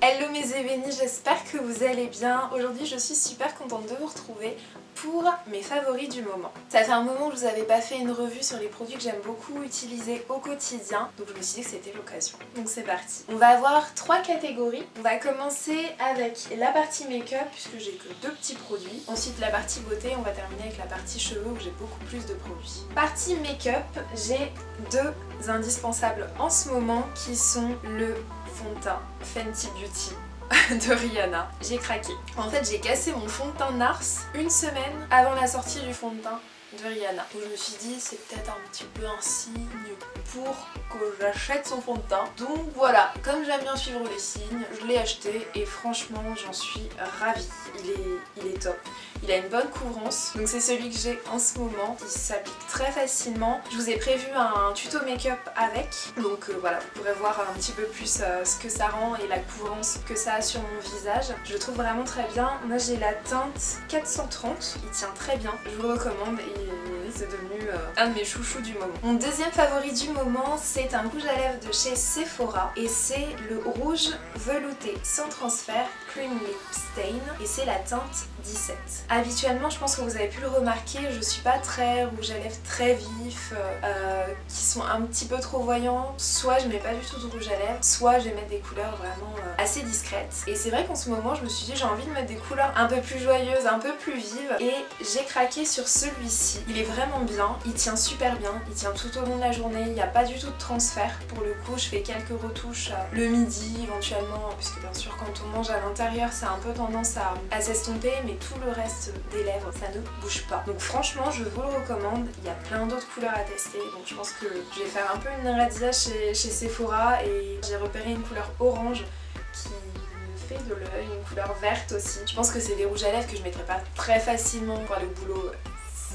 Hello mes ébénis, j'espère que vous allez bien. Aujourd'hui je suis super contente de vous retrouver pour mes favoris du moment. Ça fait un moment que je vous avais pas fait une revue sur les produits que j'aime beaucoup utiliser au quotidien, donc je me suis dit que c'était l'occasion. Donc c'est parti. On va avoir 3 catégories. On va commencer avec la partie make-up puisque j'ai que 2 petits produits. Ensuite la partie beauté, on va terminer avec la partie cheveux où j'ai beaucoup plus de produits. Partie make-up, j'ai 2 indispensables en ce moment qui sont le fond de teint Fenty Beauty de Rihanna. J'ai craqué. En fait j'ai cassé mon fond de teint Nars une semaine avant la sortie du fond de teint de Rihanna. Donc je me suis dit c'est peut-être un petit peu un signe pour que j'achète son fond de teint. Donc voilà, comme j'aime bien suivre les signes, je l'ai acheté et franchement j'en suis ravie. Il est top. Il a une bonne couvrance, donc c'est celui que j'ai en ce moment. Il s'applique très facilement. Je vous ai prévu un tuto make-up avec, donc voilà, vous pourrez voir un petit peu plus ce que ça rend et la couvrance que ça a sur mon visage. Je le trouve vraiment très bien. Moi j'ai la teinte 430, il tient très bien. Je vous le recommande et c'est devenu un de mes chouchous du moment. Mon deuxième favori du moment, c'est un rouge à lèvres de chez Sephora et c'est le rouge velouté sans transfert Cream Lip Stain et c'est la teinte 17. Habituellement, je pense que vous avez pu le remarquer, je suis pas très rouge à lèvres très vifs qui sont un petit peu trop voyants. Soit je mets pas du tout de rouge à lèvres, soit je vais mettre des couleurs vraiment assez discrètes. Et c'est vrai qu'en ce moment, je me suis dit j'ai envie de mettre des couleurs un peu plus joyeuses, un peu plus vives et j'ai craqué sur celui-ci. Il est vraiment bien, il tient super bien, il tient tout au long de la journée, il n'y a pas du tout de transfert. Pour le coup, je fais quelques retouches le midi éventuellement, puisque bien sûr quand on mange à l'intérieur, ça a un peu tendance à s'estomper, mais tout le reste des lèvres, ça ne bouge pas. Donc franchement, je vous le recommande, il y a plein d'autres couleurs à tester, donc je pense que je vais faire un peu une razzia chez Sephora et j'ai repéré une couleur orange qui fait de l'œil, une couleur verte aussi. Je pense que c'est des rouges à lèvres que je mettrai pas très facilement pour aller au boulot.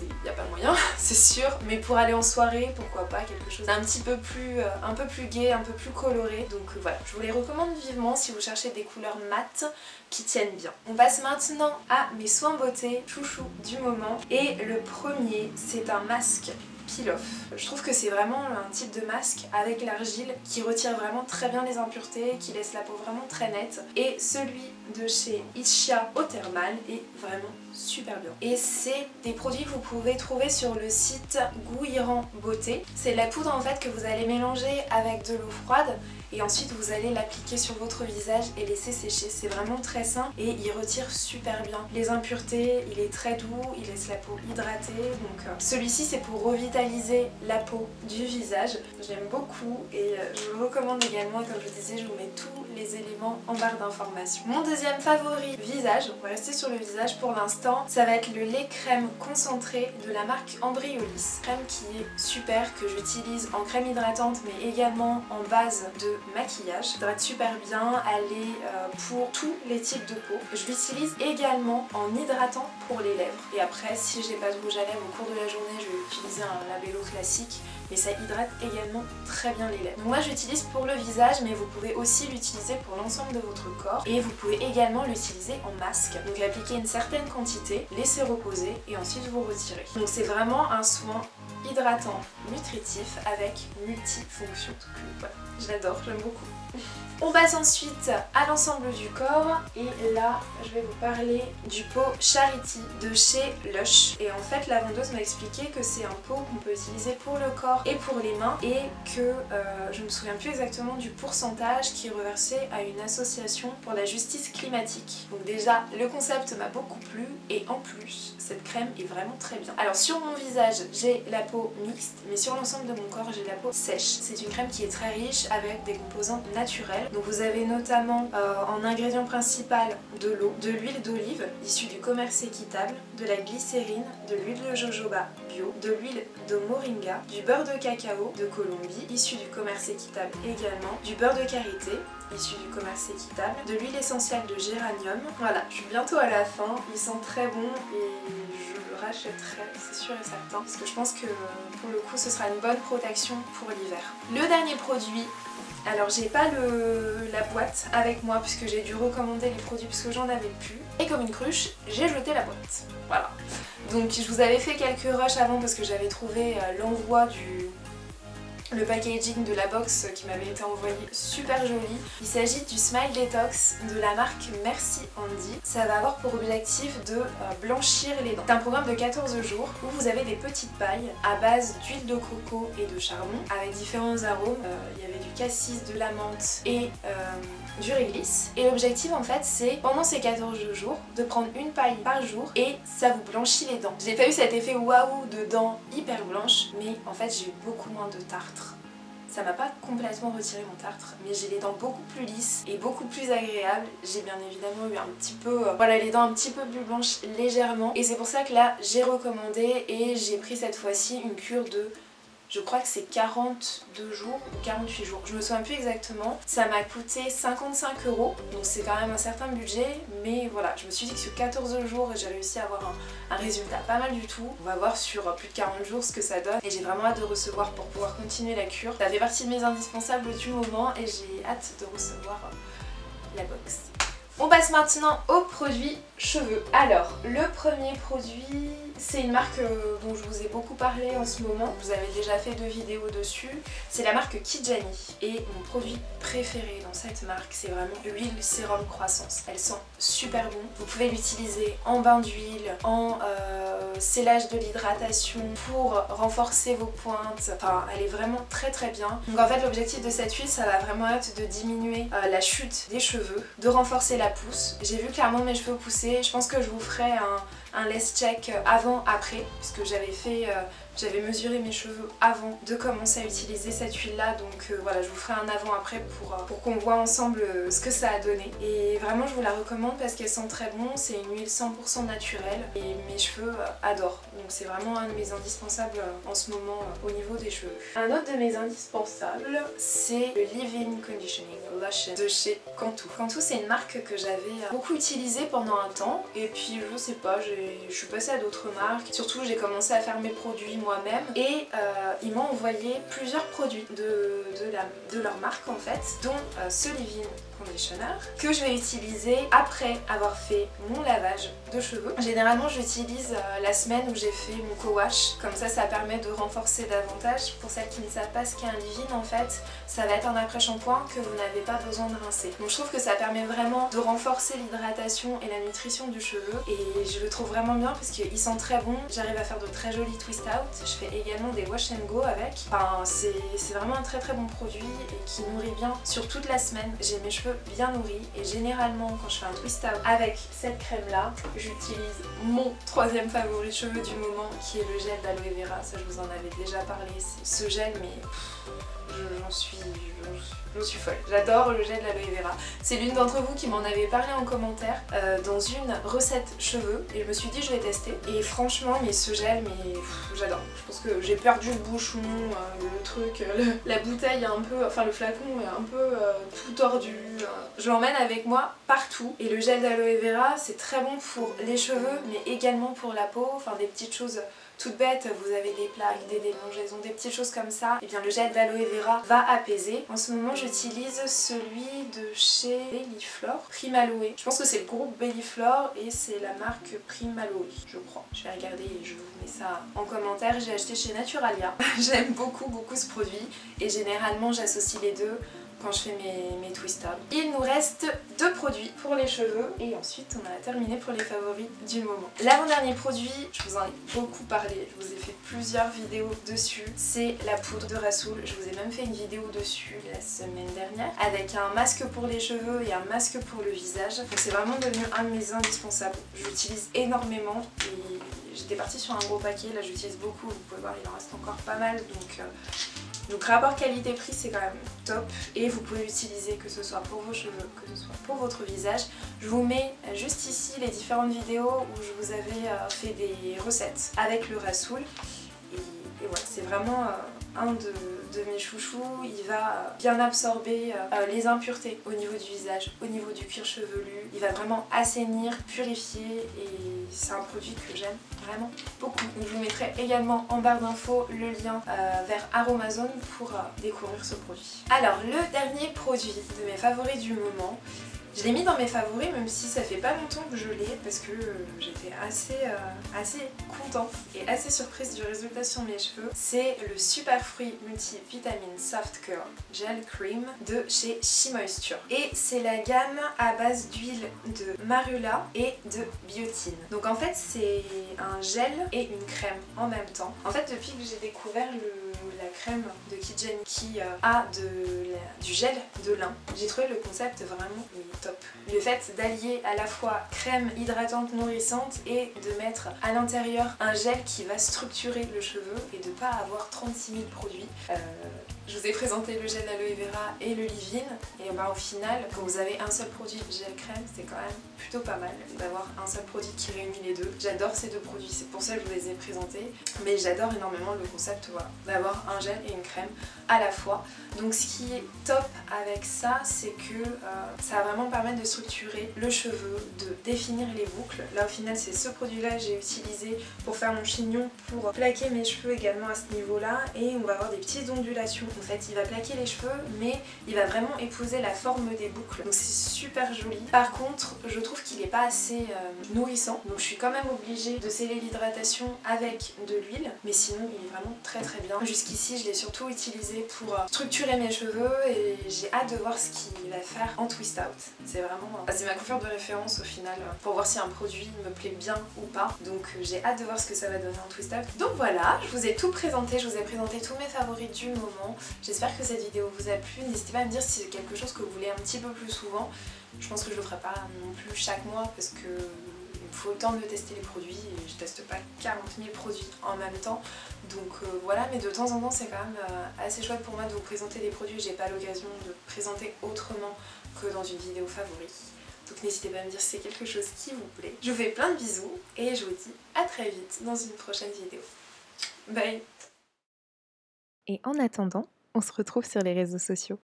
Il n'y a pas moyen, c'est sûr, mais pour aller en soirée, pourquoi pas quelque chose d'un petit peu plus, un peu plus gai, un peu plus coloré. Donc voilà, je vous les recommande vivement si vous cherchez des couleurs mates qui tiennent bien. On passe maintenant à mes soins beauté chouchou du moment. Et le premier, c'est un masque peel-off. Je trouve que c'est vraiment un type de masque avec l'argile qui retire vraiment très bien les impuretés, qui laisse la peau vraiment très nette. Et celui de chez Ischia Eau Thermale est vraiment super bien. Et c'est des produits que vous pouvez trouver sur le site Gouiran Beauté. C'est de la poudre en fait que vous allez mélanger avec de l'eau froide et ensuite vous allez l'appliquer sur votre visage et laisser sécher. C'est vraiment très sain et il retire super bien les impuretés, il est très doux, il laisse la peau hydratée. Donc celui-ci c'est pour revitaliser la peau du visage. J'aime beaucoup et je vous le recommande également. Comme je vous disais, je vous mets tous les éléments en barre d'informations. Mon deuxième favori visage, on va rester sur le visage pour l'instant, ça va être le lait crème concentré de la marque Ambriolis. Crème qui est super, que j'utilise en crème hydratante mais également en base de maquillage. Ça hydrate super bien, elle est pour tous les types de peau. Je l'utilise également en hydratant pour les lèvres. Et après, si j'ai pas de rouge à lèvres au cours de la journée, je vais utiliser un labello classique. Mais ça hydrate également très bien les lèvres. Donc moi j'utilise pour le visage, mais vous pouvez aussi l'utiliser pour l'ensemble de votre corps. Et vous pouvez également l'utiliser en masque. Donc appliquer une certaine quantité, laisser reposer et ensuite vous retirer. Donc c'est vraiment un soin hydratant, nutritif avec multifonction. Donc voilà, je l'adore, j'aime beaucoup. On passe ensuite à l'ensemble du corps et là je vais vous parler du pot Charity de chez Lush. Et en fait la vendeuse m'a expliqué que c'est un pot qu'on peut utiliser pour le corps et pour les mains et que je me souviens plus exactement du pourcentage qui est reversé à une association pour la justice climatique. Donc déjà le concept m'a beaucoup plu et en plus cette crème est vraiment très bien. Alors sur mon visage j'ai la peau mixte mais sur l'ensemble de mon corps j'ai la peau sèche. C'est une crème qui est très riche avec des composants naturels. Donc vous avez notamment en ingrédient principal de l'eau, de l'huile d'olive issue du commerce équitable, de la glycérine, de l'huile de jojoba bio, de l'huile de moringa, du beurre de cacao de Colombie issu du commerce équitable également, du beurre de karité issu du commerce équitable, de l'huile essentielle de géranium. Voilà, je suis bientôt à la fin, il sent très bon et je le rachèterai, c'est sûr et certain, parce que je pense que pour le coup ce sera une bonne protection pour l'hiver. Le dernier produit, alors j'ai pas la boîte avec moi puisque j'ai dû recommander les produits puisque j'en avais plus. Et comme une cruche, j'ai jeté la boîte. Voilà. Donc je vous avais fait quelques rushs avant parce que j'avais trouvé l'envoi le packaging de la box qui m'avait été envoyé super joli. Il s'agit du Smile Detox de la marque Merci Andy. Ça va avoir pour objectif de blanchir les dents. C'est un programme de 14 jours où vous avez des petites pailles à base d'huile de coco et de charbon avec différents arômes. Il y avait du cassis, de la menthe et du réglisse. Et l'objectif en fait c'est pendant ces 14 jours de prendre une paille par jour et ça vous blanchit les dents. J'ai pas eu cet effet waouh de dents hyper blanches, mais en fait j'ai eu beaucoup moins de tartre. Ça m'a pas complètement retiré mon tartre, mais j'ai les dents beaucoup plus lisses et beaucoup plus agréables. J'ai bien évidemment eu un petit peu, voilà, les dents un petit peu plus blanches légèrement. Et c'est pour ça que là j'ai recommandé et j'ai pris cette fois-ci une cure de... Je crois que c'est 42 jours ou 48 jours, je me souviens plus exactement. Ça m'a coûté 55 €, donc c'est quand même un certain budget, mais voilà, je me suis dit que sur 14 jours j'ai réussi à avoir un résultat pas mal du tout. On va voir sur plus de 40 jours ce que ça donne et j'ai vraiment hâte de recevoir pour pouvoir continuer la cure. Ça fait partie de mes indispensables du moment et j'ai hâte de recevoir la box. On passe maintenant aux produits cheveux. Alors, le premier produit, c'est une marque dont je vous ai beaucoup parlé en ce moment. Vous avez déjà fait 2 vidéos dessus. C'est la marque Kijani. Et mon produit préféré dans cette marque, c'est vraiment l'huile sérum croissance. Elle sent super bon. Vous pouvez l'utiliser en bain d'huile, en scellage de l'hydratation pour renforcer vos pointes. Enfin, elle est vraiment très très bien. Donc en fait, l'objectif de cette huile, ça va vraiment être de diminuer la chute des cheveux, de renforcer la pousse. J'ai vu clairement mes cheveux pousser. Je pense que je vous ferai un less check avant-après, puisque j'avais mesuré mes cheveux avant de commencer à utiliser cette huile là, donc voilà, je vous ferai un avant-après pour qu'on voit ensemble ce que ça a donné. Et vraiment je vous la recommande parce qu'elle sent très bon, c'est une huile 100% naturelle et mes cheveux adorent, donc c'est vraiment un de mes indispensables en ce moment au niveau des cheveux. Un autre de mes indispensables, c'est le Leave-In Conditioning Lotion de chez Cantu. Cantu, c'est une marque que j'avais beaucoup utilisée pendant un temps et puis je sais pas, je suis passée à d'autres marques, surtout j'ai commencé à faire mes produits moi-même et ils m'ont envoyé plusieurs produits de leur marque en fait, dont ce Leave-In Conditioner que je vais utiliser après avoir fait mon lavage de cheveux. Généralement j'utilise la semaine où j'ai fait mon co-wash, comme ça permet de renforcer davantage. Pour celles qui ne savent pas ce qu'est un leave-in, en fait ça va être un après-shampoing que vous n'avez pas besoin de rincer. Donc je trouve que ça permet vraiment de renforcer l'hydratation et la nutrition du cheveu et je le trouve vraiment bien parce qu'il sent très bon. J'arrive à faire de très jolis twist out, je fais également des wash and go avec. Enfin c'est vraiment un très très bon produit et qui nourrit bien sur toute la semaine. J'ai mes cheveux bien nourris et généralement quand je fais un twist out avec cette crème là, j'utilise mon troisième favori cheveux du moment qui est le gel d'aloe vera. Ça je vous en avais déjà parlé, ce gel mais j'en suis folle. J'adore le gel de l'aloe vera. C'est l'une d'entre vous qui m'en avait parlé en commentaire dans une recette cheveux et je me suis dit je vais tester. Et franchement mais ce gel, mais j'adore. Je pense que j'ai perdu le bouchon, le truc, la bouteille est un peu, enfin le flacon est un peu tout tordu. Je l'emmène avec moi partout et le gel d'aloe vera c'est très bon pour les cheveux mais également pour la peau, enfin des petites choses toutes bêtes, vous avez des plaques, des démangeaisons, des petites choses comme ça, et bien le gel d'aloe vera va apaiser. En ce moment j'utilise celui de chez Beliflor, Primaloe. Je pense que c'est le groupe Beliflor et c'est la marque Primaloe, je crois. Je vais regarder et je vous mets ça en commentaire. J'ai acheté chez Naturalia. J'aime beaucoup ce produit et généralement j'associe les deux quand je fais mes twist up. Il nous reste 2 produits pour les cheveux et ensuite on a terminé pour les favoris du moment. L'avant-dernier produit, je vous en ai beaucoup parlé, je vous ai fait plusieurs vidéos dessus, c'est la poudre de Rasoul. Je vous ai même fait une vidéo dessus la semaine dernière avec un masque pour les cheveux et un masque pour le visage. Donc c'est vraiment devenu un de mes indispensables. Je l'utilise énormément et j'étais partie sur un gros paquet, là j'utilise beaucoup, vous pouvez voir il en reste encore pas mal donc rapport qualité-prix c'est quand même top et vous pouvez l'utiliser que ce soit pour vos cheveux, que ce soit pour votre visage. Je vous mets juste ici les différentes vidéos où je vous avais fait des recettes avec le Rasoul et voilà, c'est vraiment un de mes chouchous. Il va bien absorber les impuretés au niveau du visage, au niveau du cuir chevelu. Il va vraiment assainir, purifier et c'est un produit que j'aime vraiment beaucoup. Donc, je vous mettrai également en barre d'infos le lien vers Aromazone pour découvrir ce produit. Alors le dernier produit de mes favoris du moment, Je l'ai mis dans mes favoris même si ça fait pas longtemps que je l'ai parce que j'étais assez contente et assez surprise du résultat sur mes cheveux. C'est le Superfruit Multivitamine Soft Curl Gel Cream de chez SheMoisture. Et c'est la gamme à base d'huile de marula et de biotine. Donc en fait c'est un gel et une crème en même temps. En fait depuis que j'ai découvert la crème de Kijani qui a du gel de lin, j'ai trouvé le concept vraiment top. Le fait d'allier à la fois crème hydratante nourrissante et de mettre à l'intérieur un gel qui va structurer le cheveu et de pas avoir 36 000 produits. Je vous ai présenté le gel aloe vera et le leave-in et au final quand vous avez un seul produit gel crème c'est quand même plutôt pas mal d'avoir un seul produit qui réunit les deux. J'adore ces deux produits, c'est pour ça que je vous les ai présentés, mais j'adore énormément le concept voilà, d'avoir un gel et une crème à la fois. Donc ce qui est top avec ça c'est que ça va vraiment permettre de structurer le cheveu, de définir les boucles. Là au final c'est ce produit là que j'ai utilisé pour faire mon chignon, pour plaquer mes cheveux également à ce niveau là, et on va avoir des petites ondulations. En fait il va plaquer les cheveux mais il va vraiment épouser la forme des boucles, donc c'est super joli. Par contre je trouve qu'il n'est pas assez nourrissant, donc je suis quand même obligée de sceller l'hydratation avec de l'huile, mais sinon il est vraiment très bien. Jusqu'ici je l'ai surtout utilisé pour structurer mes cheveux et j'ai hâte de voir ce qu'il va faire en twist out. C'est vraiment c'est ma coiffure de référence au final pour voir si un produit me plaît bien ou pas, donc j'ai hâte de voir ce que ça va donner en twist out. Donc voilà, je vous ai tout présenté, je vous ai présenté tous mes favoris du moment. J'espère que cette vidéo vous a plu, n'hésitez pas à me dire si c'est quelque chose que vous voulez un petit peu plus souvent. Je pense que je le ferai pas non plus chaque mois parce que il faut le temps de tester les produits et je teste pas 40 000 produits en même temps, donc voilà, mais de temps en temps c'est quand même assez chouette pour moi de vous présenter des produits que j'ai pas l'occasion de présenter autrement que dans une vidéo favori. Donc n'hésitez pas à me dire si c'est quelque chose qui vous plaît. Je vous fais plein de bisous et je vous dis à très vite dans une prochaine vidéo. Bye. Et en attendant, on se retrouve sur les réseaux sociaux.